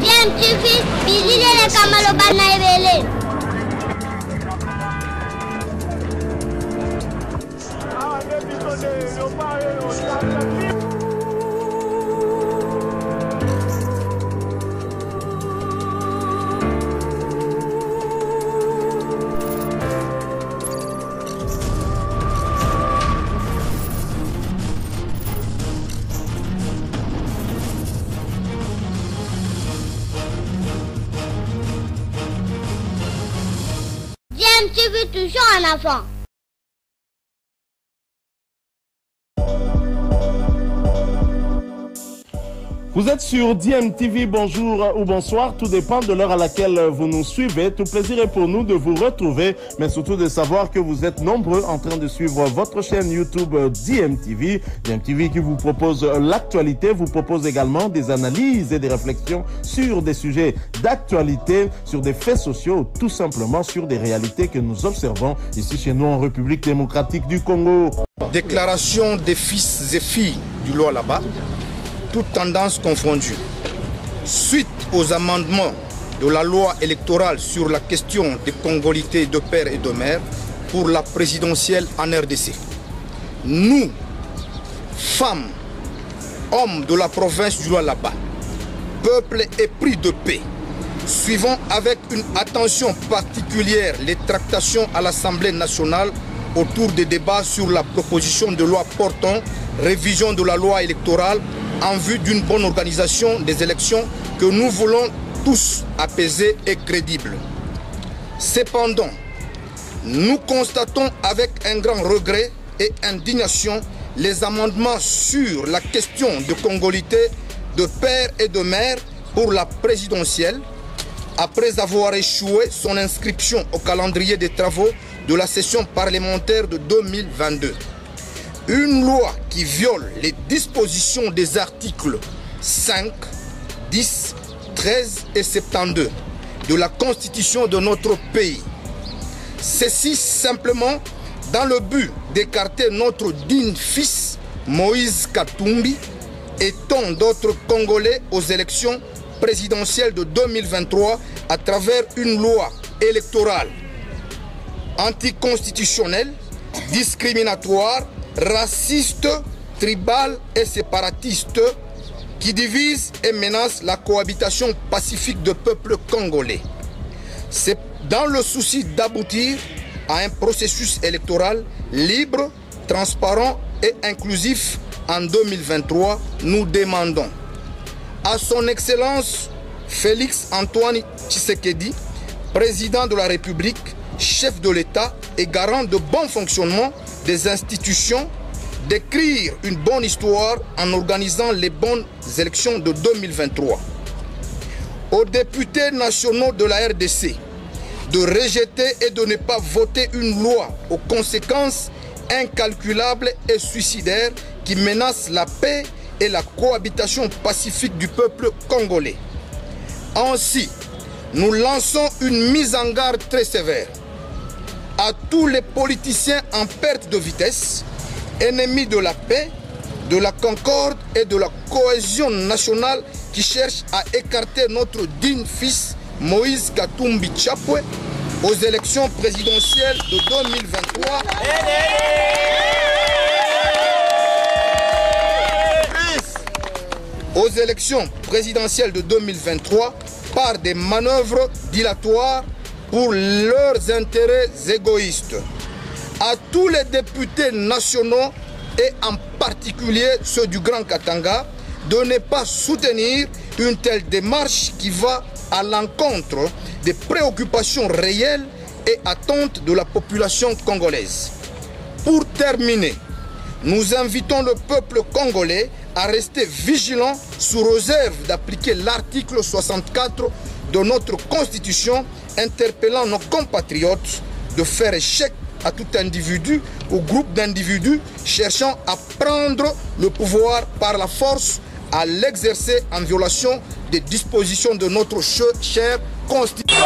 DMTV, bilile kamalo bana ebele. DMTV toujours en avant. Vous êtes sur DMTV, bonjour ou bonsoir, tout dépend de l'heure à laquelle vous nous suivez. Tout plaisir est pour nous de vous retrouver, mais surtout de savoir que vous êtes nombreux en train de suivre votre chaîne YouTube DMTV. DMTV qui vous propose l'actualité, vous propose également des analyses et des réflexions sur des sujets d'actualité, sur des faits sociaux, tout simplement sur des réalités que nous observons ici chez nous en République démocratique du Congo. Déclaration des fils et filles du Lualaba, toutes tendances confondues. Suite aux amendements de la loi électorale sur la question des congolités de père et de mère pour la présidentielle en RDC, nous, femmes, hommes de la province du Lualaba, peuple épris de paix, suivons avec une attention particulière les tractations à l'Assemblée nationale autour des débats sur la proposition de loi portant révision de la loi électorale en vue d'une bonne organisation des élections que nous voulons tous apaiser et crédibles. Cependant, nous constatons avec un grand regret et indignation les amendements sur la question de congolité de père et de mère pour la présidentielle, après avoir échoué son inscription au calendrier des travaux de la session parlementaire de 2022. Une loi qui viole les dispositions des articles 5, 10, 13 et 72 de la Constitution de notre pays. Ceci simplement dans le but d'écarter notre digne fils Moïse Katumbi et tant d'autres Congolais aux élections présidentielles de 2023 à travers une loi électorale anticonstitutionnelle, discriminatoire, raciste, tribal et séparatiste qui divise et menace la cohabitation pacifique de peuples congolais. C'est dans le souci d'aboutir à un processus électoral libre, transparent et inclusif en 2023, nous demandons à son Excellence Félix Antoine Tshisekedi, président de la République, chef de l'État et garant de bon fonctionnement des institutions, d'écrire une bonne histoire en organisant les bonnes élections de 2023. Aux députés nationaux de la RDC de rejeter et de ne pas voter une loi aux conséquences incalculables et suicidaires qui menacent la paix et la cohabitation pacifique du peuple congolais. Ainsi, nous lançons une mise en garde très sévère à tous les politiciens en perte de vitesse, ennemis de la paix, de la concorde et de la cohésion nationale qui cherchent à écarter notre digne fils Moïse Katumbi Chapwe aux élections présidentielles de 2023. Aux élections présidentielles de 2023 par des manœuvres dilatoires pour leurs intérêts égoïstes. À tous les députés nationaux et en particulier ceux du Grand Katanga de ne pas soutenir une telle démarche qui va à l'encontre des préoccupations réelles et attentes de la population congolaise. Pour terminer, nous invitons le peuple congolais à rester vigilant sous réserve d'appliquer l'article 64 de notre Constitution, interpellant nos compatriotes de faire échec à tout individu ou groupe d'individus cherchant à prendre le pouvoir par la force, à l'exercer en violation des dispositions de notre chère Constitution.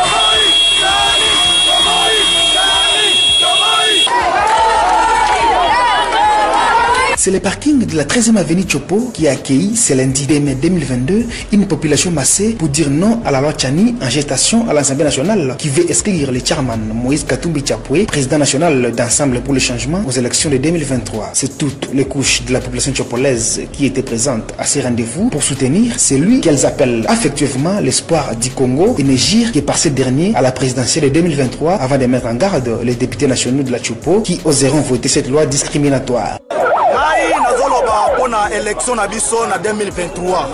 C'est le parking de la 13e avenue Chopo qui a accueilli ce lundi 2 mai 2022 une population massée pour dire non à la loi Tchani en gestation à l'Assemblée nationale qui veut exclure le chairman Moïse Katumbi Chapwe, président national d'Ensemble pour le changement aux élections de 2023. C'est toutes les couches de la population chopolaise qui étaient présentes à ces rendez-vous pour soutenir celui qu'elles appellent affectueusement l'espoir du Congo, Inégir, qui est passé dernier à la présidentielle de 2023 avant de mettre en garde les députés nationaux de la Chopo qui oseront voter cette loi discriminatoire. Pour l'élection en 2023.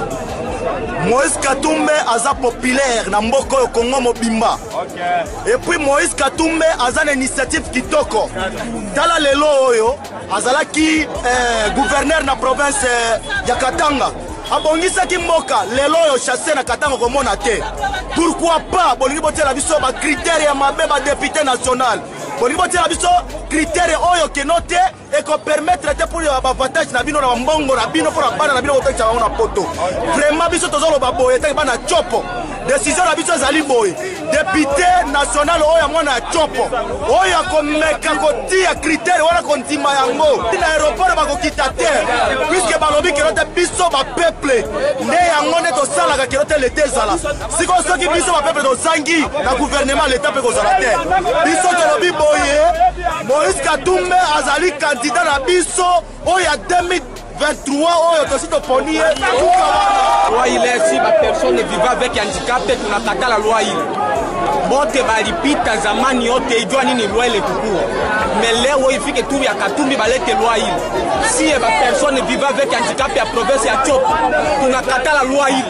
Moïse Katumbi aza populaire na mboko yo Congo mobimba. Et puis Moïse Katumbi aza une initiative kitoko. Tala lelo oyo azala ki gouverneur na province ya Katanga. Abongisa ki mboka lelo oyo chassé na Katanga komona te. Pourquoi pas bolingi botela biso ba critères ya mabe ba député national. Bolingi botela biso critères oyo ke note et qu'on permettre de pour avantage na bino na mbongo na bino pour bana na bino otacha na poto. Vraiment biso tozolo babo eta bana chopo. Décision na biso zali boy. Député national oyo mwana chopo. Oyo komeka kotia critère wala kontima yango. Na aéroport ba kokita te. Puisque balobi ke note biso ba peuple ne yango ne to sala ka ke note l'été zala. Siko soki biso ba peuple do zangi na gouvernement l'état pe ko zala te. Biso tolobi boye Moïse Katumbi azali candidat na biso oya 2023 oyo tosi toponi loi il est si ba personne vivant avec handicap tunakata la loi il bote balipita zamani yote ijua nini loi ile tukua mais leo ifike tu ya Katumbi balete loi il si ba personne vivant avec handicap ya province ya Chopo tunakata la loi il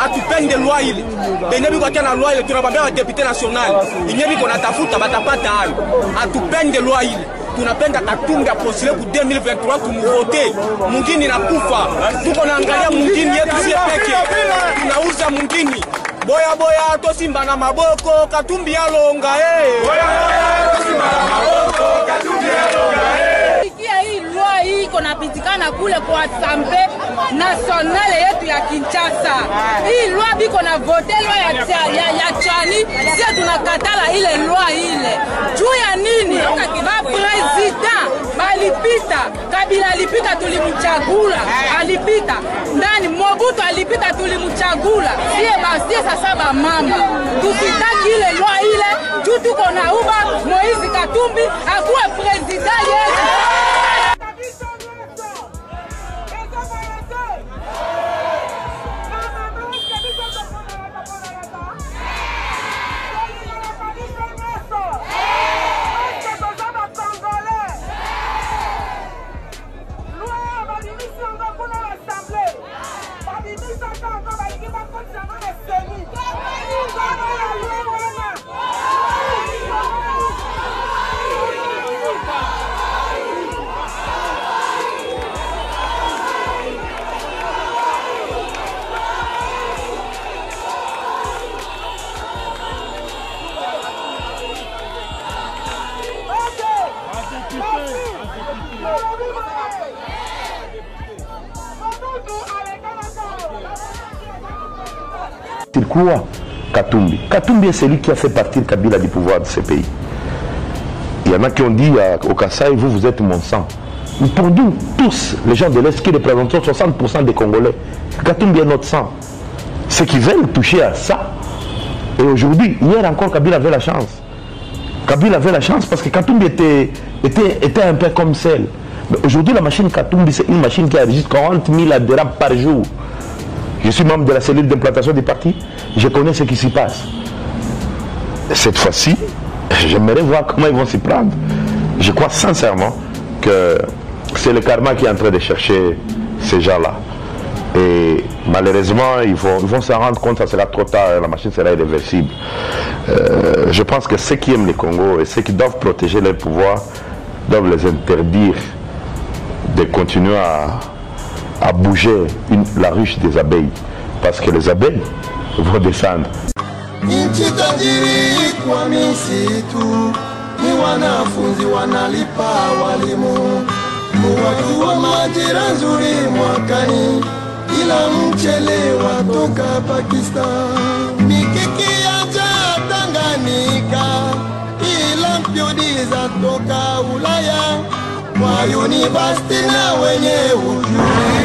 atupende loi ile benyebi kwa na loi ile tunabambia député national inyebi kona tafuta batapata hayo atupende loi ile tunapenda Katumbi apostile ku 2023 tumuvote mungini na kufa tuko naangalia mungini yetu sie peke tunauza mungini boya boya tosimba na maboko Katumbi yalonga boya boya tosimba na maboko Katumbi yalonga hii loi hii kona pitikana kule kwa Assemblée nationale yetu ya Kinshasa. Hii loi biko na vote loi ya Tchani, sisi tunakatala ile loi ile. Juu ya nini? Ba president balipita, Kabila alipita tulimchagula, alipita. Ndani Mobutu alipita tulimchagula. Sie sasa ba mama. Tukitaki ile loi ile, juu tuko na uba Moïse Katumbi akuwe president yetu. C'est quoi Katumbi? Katumbi est celui qui a fait partir Kabila du pouvoir de ce pays. Il y en a qui ont dit au Kasaï, vous êtes mon sang. Pour nous, tous, les gens de l'Est qui représentent 60% des Congolais, Katumbi est notre sang. Ceux qui veulent toucher à ça. Et aujourd'hui, hier encore, Kabila avait la chance. Kabila avait la chance parce que Katumbi était un peu comme celle. Mais aujourd'hui, la machine Katumbi, c'est une machine qui enregistre 40 000 adhérents par jour. Je suis membre de la cellule d'implantation du parti. Je connais ce qui s'y passe. Cette fois-ci, j'aimerais voir comment ils vont s'y prendre. Je crois sincèrement que c'est le karma qui est en train de chercher ces gens-là. Et malheureusement, ils vont se rendre compte que ça sera trop tard, la machine sera irréversible. Je pense que ceux qui aiment le Congo et ceux qui doivent protéger leur pouvoir doivent les interdire de continuer à bouger la ruche des abeilles. Parce que les abeilles vont descendre. Ila mchele watoka Pakistan, mikiki aja Tanganyika, ila mpiodi za toka Ulaya, wa university na wenye ujuzi.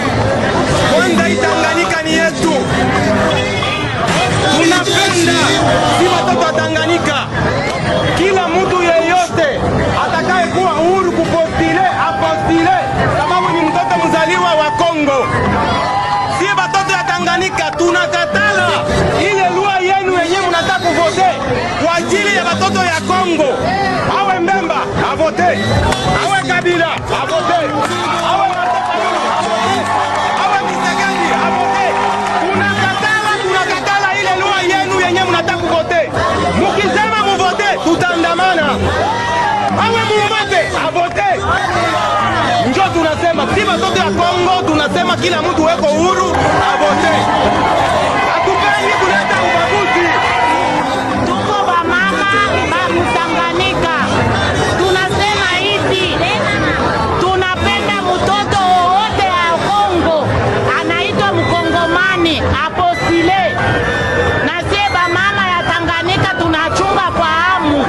Kwanza Tanganyika ni yetu. Tunapenda si watoto wa Tanganyika. Kila mtu yeyote atakaye kuwa huru kupostile apostile, sababu ni mtoto mzaliwa wa Kongo. Si watoto ya Tanganyika tunakatala ile lugha yenu yenyewe mnataka kuvote kwa ajili ya watoto ya Kongo. Awe Mbemba avote, awe Kabila avote, awe Misegani avote. Tunakatala ile lugha yenu yenyewe mnataka kuvote. Mukisema muvote tutaandamana. Awe muvote avote. Njo tunasema si watoto ya Kongo, tunasema kila mtu weko huru avote. Hatupendi kuleta ubaguzi. Tuko ba mama ba Mtanganyika. Tunasema hivi. Tunapenda mtoto wote wa Kongo anaitwa Mkongomani apostile. Na seba mama ya Tanganyika tunachunga kwa hamu.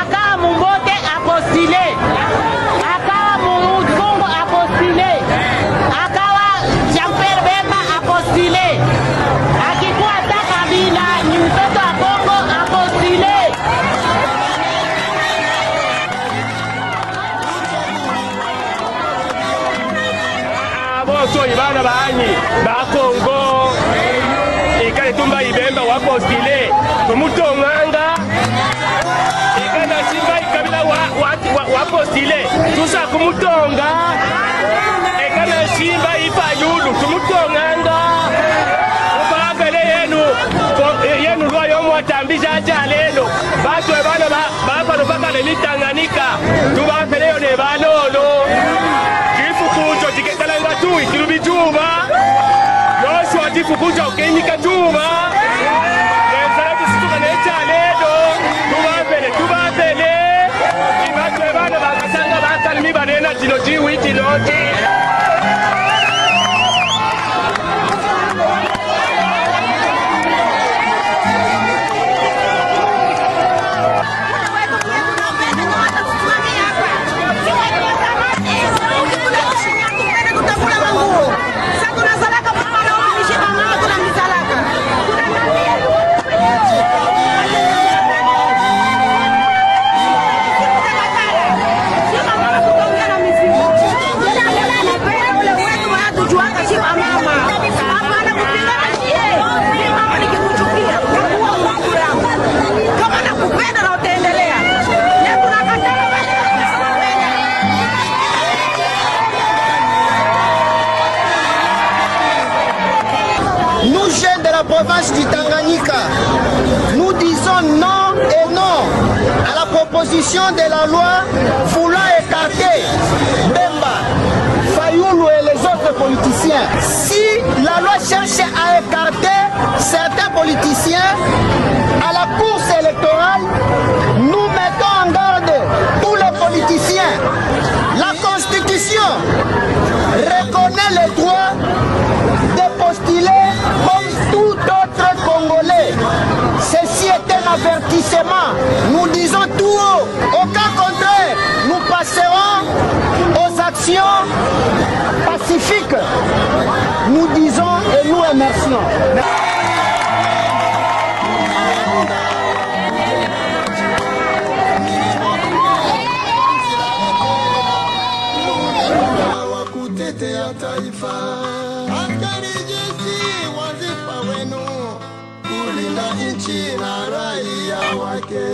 Akawa Mumbote apostile. Akawa Muzungu apostile. Akawa Jean-Pierre Bemba apostile. Akikuwa hata Kabila ni mtoto wa Kongo apostile. Boso ibana banyi ba Kongo ikale tumba ibemba wapostile kumutonganga ikana simba ikabila wapostile tusa kumutonga ikana simba ifayulu kumutonganga ubabele yenu lwa yomu watambisha acha lelo batu ebana bapano baka Tanganyika tubabele yone banolo kifukucho chiketalanga tu ikirubi juba Yoshua kifukucho kenyika juba nezalati situka necha lelo tubabele ibatu ebana bakasanga bakalimi banena chino chiwi chinoti. Nous, jeunes de la province du Tanganyika, nous disons non et non à la proposition de la loi voulant écarter Bemba, Fayoulou et les autres politiciens. Si la loi cherche à écarter certains politiciens à la course électorale, nous mettons en garde tous les politiciens. La Constitution reconnaît le droit de postuler comme tout autre Congolais. Ceci est un avertissement. Nous disons tout haut. Au cas contraire, nous passerons aux actions pacifiques. Nous disons et nous remercions. kutetea taifa. Askari jeshi wazifa wenu kulinda nchi na raia wake.